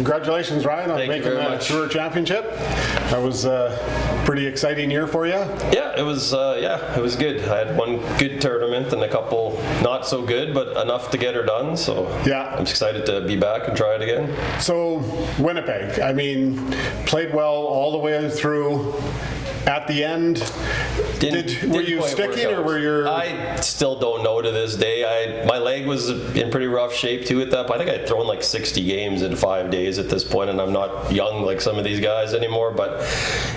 congratulations, Ryan, on making the Tour Championship. That was a pretty exciting year for you. Yeah, it was good. I had one good tournament and a couple not so good, but enough to get her done. So yeah, I'm excited to be back and try it again. So Winnipeg, I mean, played well all the way through. At the end, were you sticking or were you? I still don't know to this day. My leg was in pretty rough shape too at that point. I think I'd thrown like 60 games in 5 days at this point, and I'm not young like some of these guys anymore. But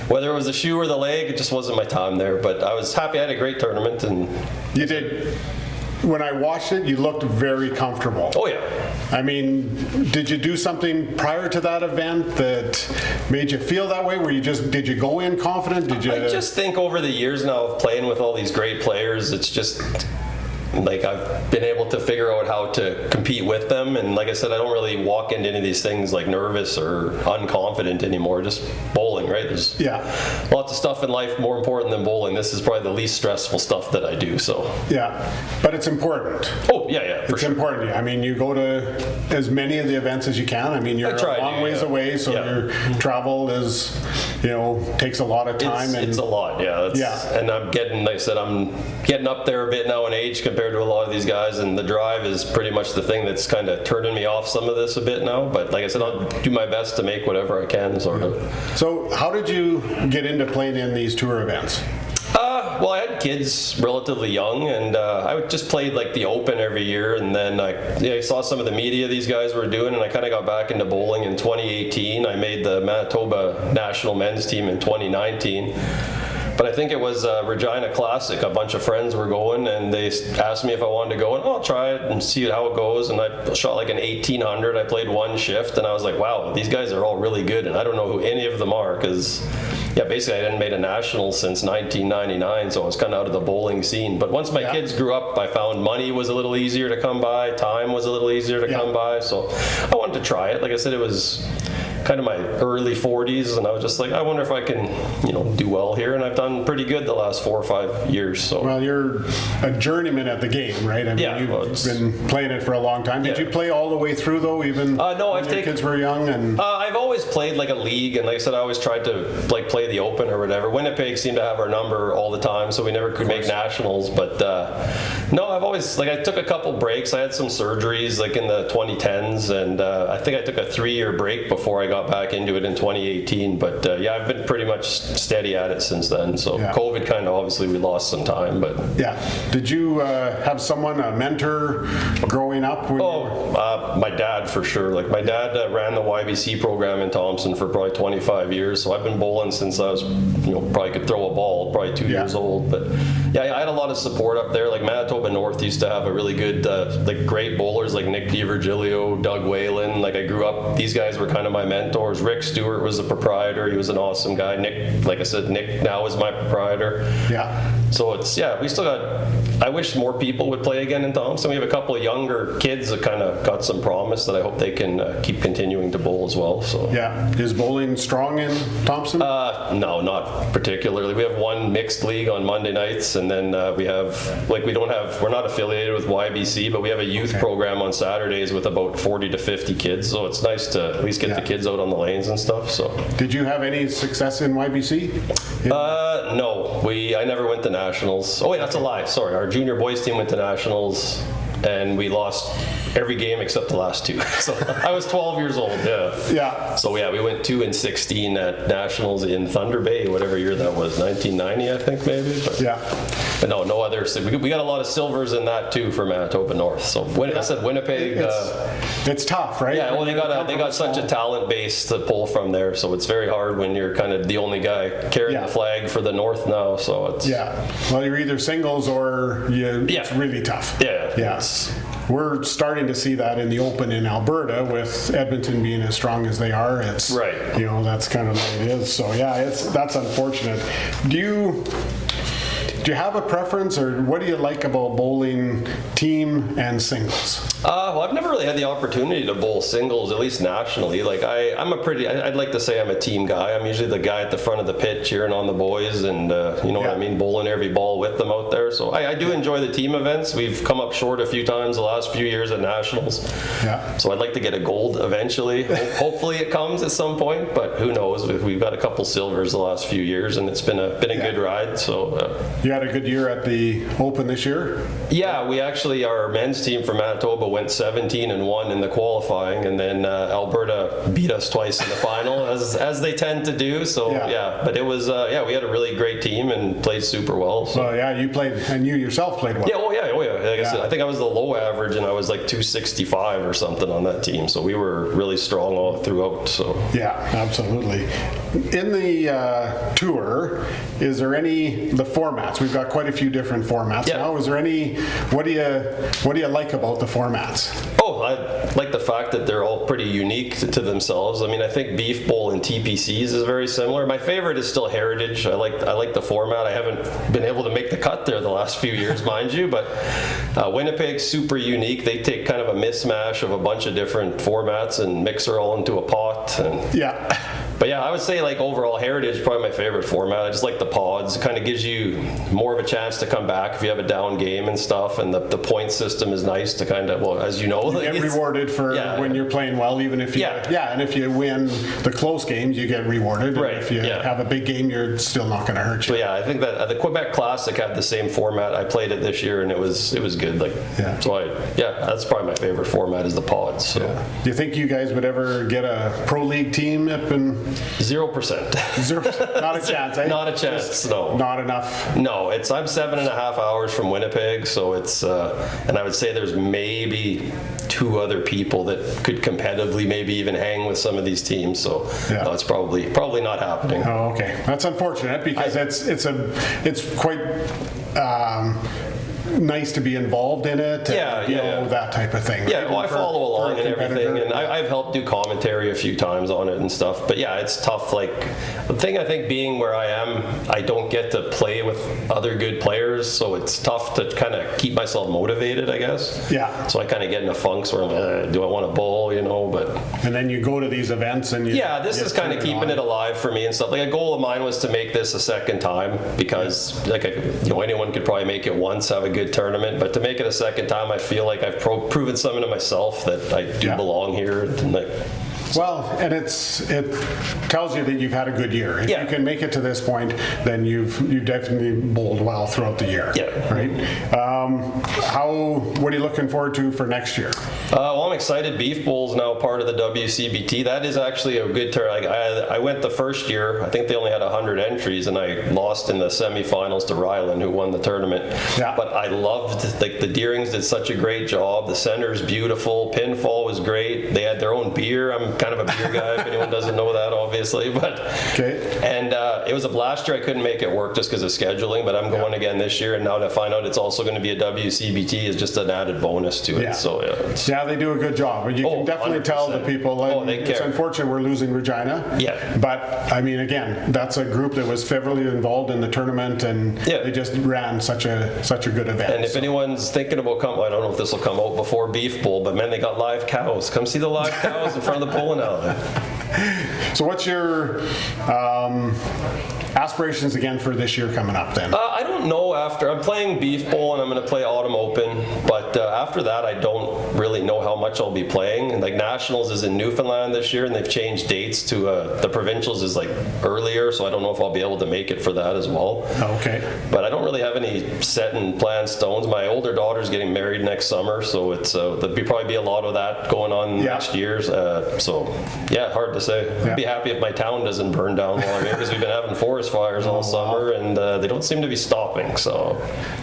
whether it was the shoe or the leg, it just wasn't my time there. But I was happy. I had a great tournament, and you did. When I watched it, you looked very comfortable. Oh yeah. I mean, did you do something prior to that event that made you feel that way? Did you go in confident? I just think over the years now of playing with all these great players, it's just like I've been able to figure out how to compete with them, and like I said, I don't really walk into any of these things like nervous or unconfident anymore. Just bowling, right? There's lots of stuff in life more important than bowling. This is probably the least stressful stuff that I do. So but it's important. Oh yeah, it's important. I mean, you go to as many of the events as you can. I mean, you're a long ways away, so your travel is, takes a lot of time. It's a lot, and I'm getting, like I said, I'm getting up there a bit now in age compared to a lot of these guys, and the drive is pretty much the thing that's kind of turning me off some of this a bit now. But like I said, I'll do my best to make whatever I can, sort of. So how did you get into playing in these tour events? Well, I had kids relatively young, and I just played like the Open every year, and then I saw some of the media these guys were doing, and I kind of got back into bowling in 2018. I made the Manitoba national men's team in 2019. But I think it was Regina Classic. A bunch of friends were going, and they asked me if I wanted to go, and I'll try it and see how it goes. And I shot like an 1800. I played one shift, and I was like, wow, these guys are all really good, and I don't know who any of them are, because basically I hadn't made a national since 1999, so I was kind of out of the bowling scene. But once my kids grew up, I found money was a little easier to come by, time was a little easier to come by, so I wanted to try it. Like I said, it was kind of my early 40s, and I was just like, I wonder if I can, do well here, and I've done pretty good the last 4 or 5 years. So. Well, you're a journeyman at the game, right? I mean, you've been playing it for a long time. Did you play all the way through, though, even when your kids were young? And I've always played like a league, and like I said, I always tried to like play the Open or whatever. Winnipeg seemed to have our number all the time, so we never could make nationals. But no, I've always, I took a couple breaks. I had some surgeries like in the 2010s, and I think I took a 3-year break before I got back into it in 2018. But I've been pretty much steady at it since then. So COVID kind of, obviously we lost some time, but did you have someone, a mentor growing up? My dad for sure. Like my dad ran the YBC program in Thompson for probably 25 years, so I've been bowling since I was probably could throw a ball, probably 2 years old. But I had a lot of support up there. Like Manitoba North used to have a really good like great bowlers like Nick DiVirgilio, Doug Whalen. Like I grew up, these guys were kind of my mentors. Rick Stewart was the proprietor. He was an awesome guy. Nick, like I said, Nick now is my proprietor. So it's, we still got, I wish more people would play again in Thompson. We have a couple of younger kids that kind of got some promise that I hope they can keep continuing to bowl as well. So is bowling strong in Thompson? No, not particularly. We have one mixed league on Monday nights, and then we have, we're not affiliated with YBC, but we have a youth program on Saturdays with about 40 to 50 kids, so it's nice to at least get the kids out on the lanes and stuff. So did you have any success in YBC? No, I never went to nationals. Oh wait, that's a lie, sorry. Our junior boys team went to nationals, and we lost every game except the last 2. So I was 12 years old. So we went 2-16 at nationals in Thunder Bay, whatever year that was, 1990, I think maybe. But no other. We got a lot of silvers in that too for Manitoba North. So I said Winnipeg. It's tough, right? Yeah. Well, they got such a talent base to pull from there, so it's very hard when you're kind of the only guy carrying the flag for the North now. So it's Well, you're either singles or it's really tough. We're starting to see that in the Open in Alberta, with Edmonton being as strong as they are. It's that's kind of what it is. So that's unfortunate. Do you have a preference, or what do you like about bowling team and singles? Well, I've never really had the opportunity to bowl singles, at least nationally. Like I'd like to say I'm a team guy. I'm usually the guy at the front of the pit cheering on the boys, and you know what I mean, bowling every ball with them out there. So I do enjoy the team events. We've come up short a few times the last few years at nationals. Yeah. So I'd like to get a gold eventually. Hopefully it comes at some point, but who knows? We've got a couple silvers the last few years, and it's been a good ride. So you had a good year at the Open this year? Yeah, we actually, our men's team from Manitoba went 17-1 in the qualifying, and then Alberta beat us twice in the final, as they tend to do. So but it was we had a really great team and played super well. So you played, and you yourself played well. Yeah, Like I said, I think I was the low average, and I was like 265 or something on that team. So we were really strong all throughout. So yeah, absolutely. In the tour, is there the formats? We've got quite a few different formats now. Is there any? What do you like about the formats? Oh, I like the fact that they're all pretty unique to themselves. I mean, I think Beef Bowl and TPCs is very similar. My favorite is still Heritage. I like the format. I haven't been able to make the cut there the last few years, mind you, but Winnipeg's super unique. They take kind of a mismatch of a bunch of different formats and mix her all into a pot. But yeah, I would say like overall Heritage is probably my favorite format. I just like the pods. It kind of gives you more of a chance to come back if you have a down game and stuff, and the point system is nice to kind of, well, as you know. You get rewarded for when you're playing well, even if you, and if you win the close games, you get rewarded. Right. And if you have a big game, you're still not going to hurt you. So I think that the Quebec Classic had the same format. I played it this year, and it was good. So that's probably my favorite format is the pods. So. Yeah. Do you think you guys would ever get a pro league team up in 0%? Not a chance, eh? Not a chance. No. Not enough. No, I'm 7.5 hours from Winnipeg, so it's and I would say there's maybe 2 other people that could competitively maybe even hang with some of these teams. So no, it's probably not happening. Oh, okay. That's unfortunate because it's quite nice to be involved in it. And, that type of thing. Yeah, well, I follow along and everything, and I've helped do commentary a few times on it and stuff. But yeah, it's tough. Like the thing I think being where I am, I don't get to play with other good players, so it's tough to kind of keep myself motivated, I guess. Yeah. So I kind of get into funks where I'm like, do I want to bowl, But and then you go to these events and this is kind of keeping it alive for me and stuff. Like a goal of mine was to make this a second time because anyone could probably make it once, have a good tournament, but to make it a second time, I feel like I've proven something to myself that I do belong here. And it tells you that you've had a good year. If you can make it to this point, then you've definitely bowled well throughout the year. Yeah. Right. What are you looking forward to for next year? Well, I'm excited. Beef Bowl's now part of the WCBT. That is actually a good turn. I went the first year. I think they only had 100 entries, and I lost in the semifinals to Ryland, who won the tournament. Yeah. But I loved the Deerings did such a great job. The center's beautiful. Pinfall was great. They had their own beer. I'm kind of a beer guy, if anyone doesn't know that, obviously. But and it was a blast year. I couldn't make it work just because of scheduling, but I'm going again this year, and now to find out it's also going to be a WCBT is just an added bonus to it. Yeah. So they do a good job. You can definitely 100%. Tell the people. It's unfortunate we're losing Regina. Yeah. But I mean, again, that's a group that was heavily involved in the tournament, and they just ran such a good event. And if anyone's thinking about I don't know if this will come out before Beef Bowl, but man, they got live cows. Come see the live cows in front of the bowling alley. So what's your aspirations again for this year coming up then? I don't know. I'm playing Beef Bowl and I'm going to play Autumn Open, but after that I don't really know how much I'll be playing. And Nationals is in Newfoundland this year, and they've changed dates to the Provincials is earlier, so I don't know if I'll be able to make it for that as well. Oh, okay. But I don't really have any set and planned stones. My older daughter's getting married next summer, so there'll probably be a lot of that going on next year. Hard to say. I'd be happy if my town doesn't burn down while I'm here, because we've been having forest fires all summer, and they don't seem to be stopping. So,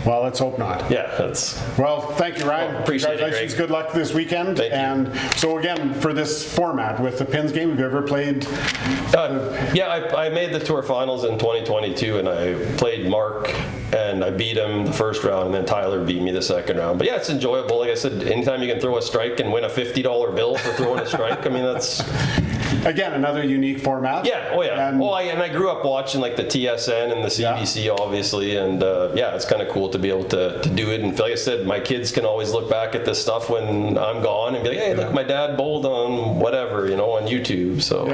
well, let's hope not. Yeah, well. Thank you, Ryan. Appreciate Congratulations. it, Good luck this weekend. Thank you. And so again, for this format with the Pins game, have you ever played? I made the tour finals in 2022, and I played Mark, and I beat him the first round, and then Tyler beat me the second round. But it's enjoyable. Like I said, anytime you can throw a strike and win a $50 bill for throwing a strike, I mean, again, another unique format. Yeah, oh yeah. And I grew up watching like the TSN and the CBC, obviously, and it's kind of cool to be able to do it. And like I said, my kids can always look back at this stuff when I'm gone and be like, hey, look, my dad bowled on whatever, on YouTube. So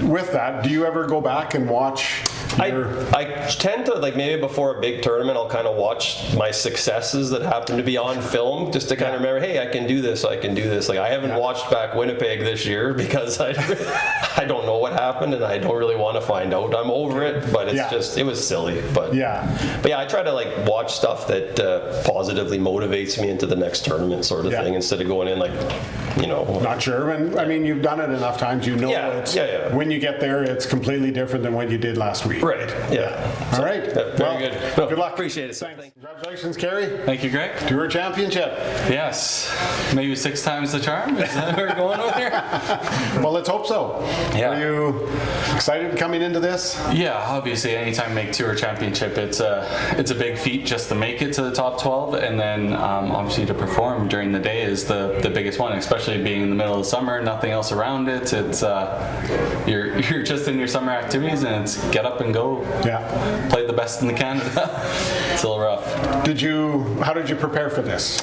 with that, do you ever go back and watch? I tend to, like, maybe before a big tournament, I'll kind of watch my successes that happen to be on film, just to kind of remember, hey, I can do this. Like, I haven't watched back Winnipeg this year because I don't know what happened, and I don't really want to find out. I'm over it, but it's it was silly. But I try to, like, watch stuff that positively motivates me into the next tournament, sort of thing, instead of going in like, not sure. And I mean, you've done it enough times, when you get there, it's completely different than what you did last week. Right. Yeah. All right. Very good. Good luck. Appreciate it. Thanks. Congratulations, Karie. Thank you, Greg. Tour championship. Yes. Maybe 6 times the charm. Is that what we're going with here? Well, let's hope so. Yeah. Are you excited coming into this? Yeah. Obviously, anytime you make tour championship, it's a big feat just to make it to the top 12, and then obviously to perform during the day is the biggest one, especially being in the middle of the summer, nothing else around it. It's you're just in your summer activities, and it's get up and go. Yeah. Play the best in Canada. It's a little rough. How did you prepare for this?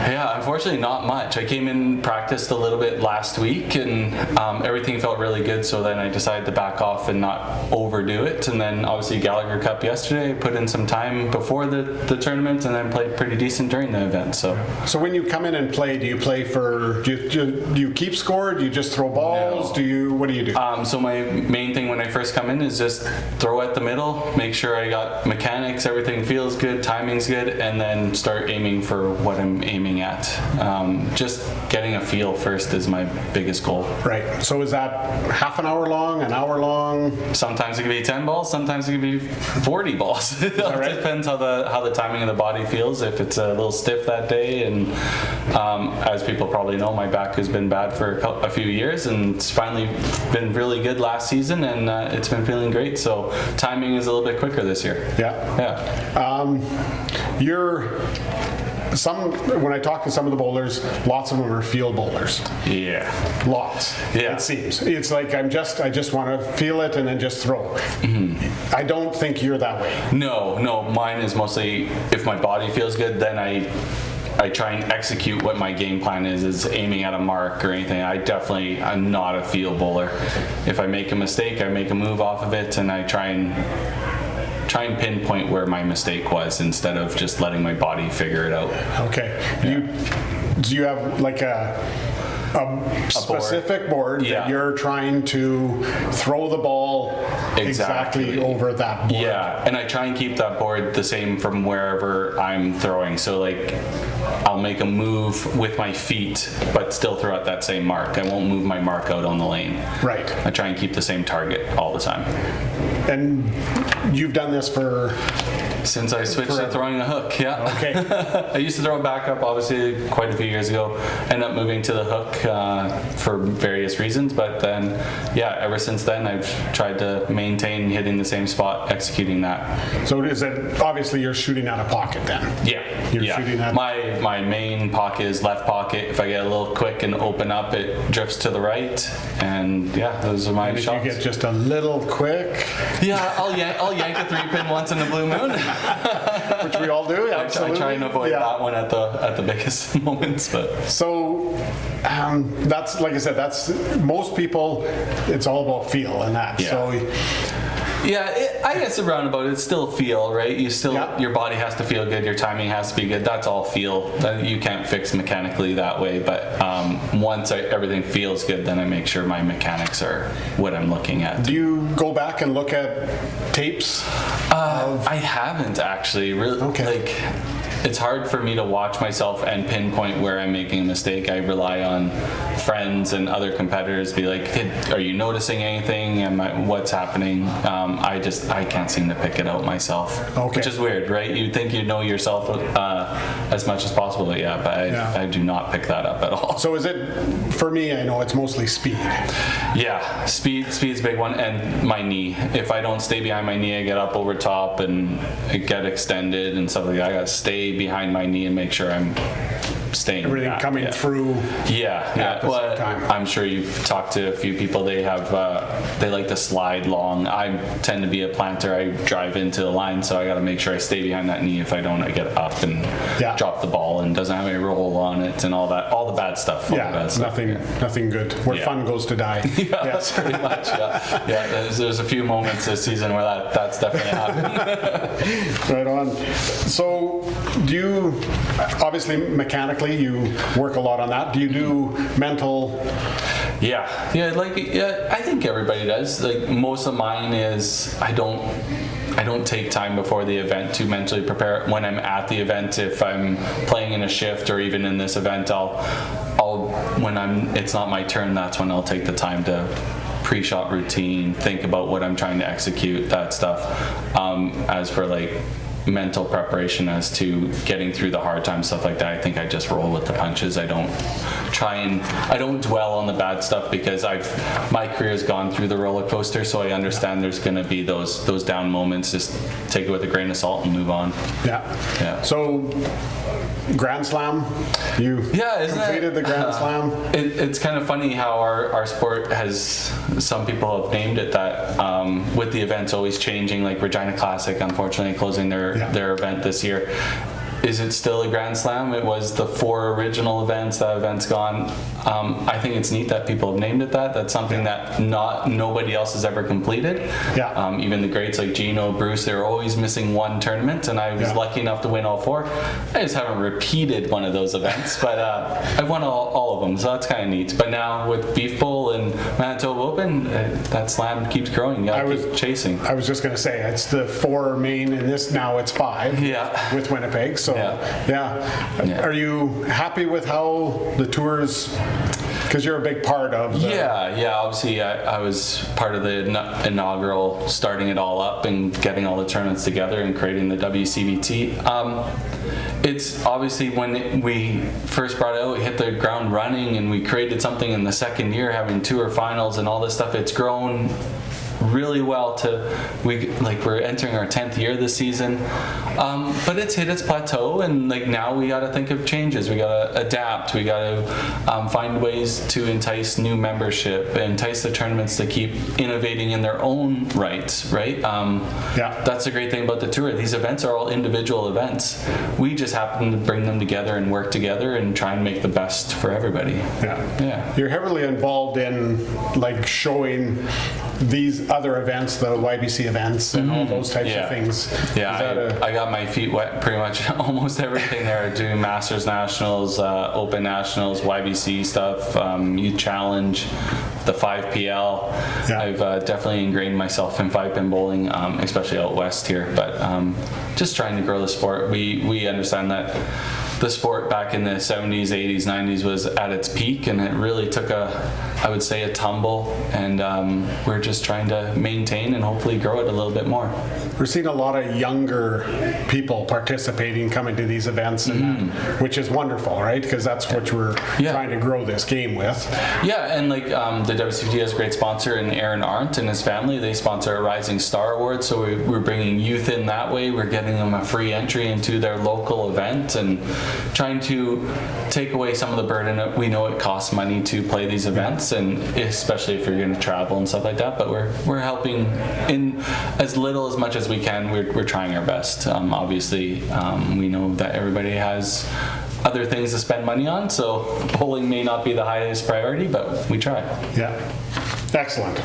Yeah, unfortunately not much. I came in, practiced a little bit last week, and everything felt really good, so then I decided to back off and not overdo it. And then obviously Gallagher Cup yesterday, put in some time before the tournament, and then played pretty decent during the event. So when you come in and play, do you play for, do you keep score? Do you just throw balls? No. What do you do? So my main thing when I first come in is just throw at the middle, make sure I got mechanics, everything feels good, timing's good, and then start aiming for what I'm aiming at. Just getting a feel first is my biggest goal. Right. So is that half an hour long, an hour long? Sometimes it can be 10 balls, sometimes it can be 40 balls. It depends how the timing of the body feels. If it's a little stiff that day, and as people probably know, my back has been bad for a few years, and it's finally been really good last season, and it's been feeling great. So timing is a little bit quicker this year. Yeah. When I talk to some of the bowlers, lots of them are field bowlers. Yeah. Lots. Yeah. It seems. It's like I just want to feel it and then just throw. Mm-hmm. I don't think you're that way. No. Mine is mostly if my body feels good, then I try and execute what my game plan is aiming at a mark or anything. I'm not a field bowler. If I make a mistake, I make a move off of it, and I try and pinpoint where my mistake was instead of just letting my body figure it out. Okay. Yeah. Do you have like a specific board that you're trying to throw the ball exactly over that board? Yeah, and I try and keep that board the same from wherever I'm throwing. So like I'll make a move with my feet but still throw at that same mark. I won't move my mark out on the lane. Right. I try and keep the same target all the time. And you've done this since I switched to throwing a hook, yeah. Okay. I used to throw a backup, obviously, quite a few years ago. Ended up moving to the hook for various reasons, but then, ever since then, I've tried to maintain hitting the same spot, executing that. So is it obviously you're shooting out of pocket then? Yeah. You're shooting at my main pocket is left pocket. If I get a little quick and open up, it drifts to the right, and those are my shots. If you get just a little quick. Yeah, I'll yank a 3-pin once in a blue moon. Which we all do, absolutely. I try and avoid that one at the biggest moments, but. So that's, like I said, that's most people. It's all about feel and that. Yeah. So. I guess around about it's still feel, right? Your body has to feel good, your timing has to be good. That's all feel. You can't fix mechanically that way. But once everything feels good, then I make sure my mechanics are what I'm looking at. Do you go back and look at tapes? I haven't actually really. Okay. It's hard for me to watch myself and pinpoint where I'm making a mistake. I rely on friends and other competitors to be like, are you noticing anything? What's happening? I can't seem to pick it out myself, which is weird, right? You'd think you'd know yourself as much as possible, but I do not pick that up at all. So is it, for me, I know it's mostly speed. Yeah, speed's a big one, and my knee. If I don't stay behind my knee, I get up over top and it get extended and stuff like that. I gotta stay behind my knee and make sure I'm staying. Everything coming through. Yeah. At the same time. I'm sure you've talked to a few people. They have they like to slide long. I tend to be a planter. I drive into the line, so I got to make sure I stay behind that knee. If I don't, I get up and drop the ball and doesn't have any roll on it and all the bad stuff. Nothing good. Where fun goes to die. Yes, pretty much. Yeah. There's a few moments this season where that's definitely happened. Right on. So, do you obviously mechanically you work a lot on that? Do you do mental? Yeah. I think everybody does. Like most of mine is I don't take time before the event to mentally prepare. When I'm at the event, if I'm playing in a shift or even in this event, it's not my turn, that's when I'll take the time to pre-shot routine, think about what I'm trying to execute, that stuff. As for like mental preparation as to getting through the hard times, stuff like that, I think I just roll with the punches. I don't dwell on the bad stuff because my career has gone through the roller coaster, so I understand there's going to be those down moments. Just take it with a grain of salt and move on. Yeah. So Grand Slam, you completed the Grand Slam. It's kind of funny how our sport has, some people have named it that, with the events always changing, like Regina Classic unfortunately closing their event this year. Is it still a Grand Slam? It was the 4 original events. That event's gone. I think it's neat that people have named it that. That's something that nobody else has ever completed. Even the greats like Gino, Bruce, they're always missing one tournament, and I was lucky enough to win all 4. I just haven't repeated one of those events, but I've won all of them, so that's kind of neat. But now with Beef Bowl and Manitoba Open, that slam keeps growing. You gotta keep chasing. I was just going to say, it's the 4 main, and now it's 5 with Winnipeg. So, Are you happy with how the tours, because you're a big part of the... Obviously I was part of the inaugural starting it all up and getting all the tournaments together and creating the WCBT. It's obviously when we first brought it out, we hit the ground running and we created something in the second year, having tour finals and all this stuff. It's grown really well we're entering our 10th year this season, but it's hit its plateau, and now we got to think of changes. We got to adapt. We got to find ways to entice new membership, entice the tournaments to keep innovating in their own rights, right? That's the great thing about the tour. These events are all individual events. We just happen to bring them together and work together and try and make the best for everybody. You're heavily involved in showing these other events, the YBC events and all those types of things. I got my feet wet pretty much almost everything there, doing Masters Nationals, Open Nationals, YBC stuff, Youth Challenge, the 5PL. I've definitely ingrained myself in 5-pin bowling, especially out west here, but just trying to grow the sport. We understand that the sport back in the 70s, 80s, 90s was at its peak, and it really took a tumble, and we're just trying to maintain and hopefully grow it a little bit more. We're seeing a lot of younger people participating, coming to these events, and which is wonderful, right? Because that's what we're trying to grow this game with. And the WCBT has a great sponsor in Aaron Arndt and his family. They sponsor a Rising Star Award, so we're bringing youth in that way. We're getting them a free entry into their local event and trying to take away some of the burden. We know it costs money to play these events, and especially if you're going to travel and stuff like that, but we're helping in as much as we can. We're trying our best. Obviously, we know that everybody has other things to spend money on, so bowling may not be the highest priority, but we try. Excellent.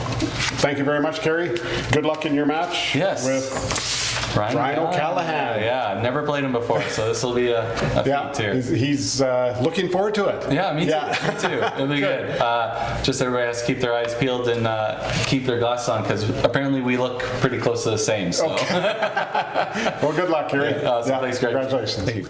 Thank you very much, Karie. Good luck in your match with Ryan O'Callaghan. Never played him before, so this will be a feat too. He's looking forward to it. Me too. It'll be good. Just everybody has to keep their eyes peeled and keep their glasses on, because apparently we look pretty close to the same. So. Okay. Well, good luck, Karie. Awesome. Thanks, Greg. Congratulations.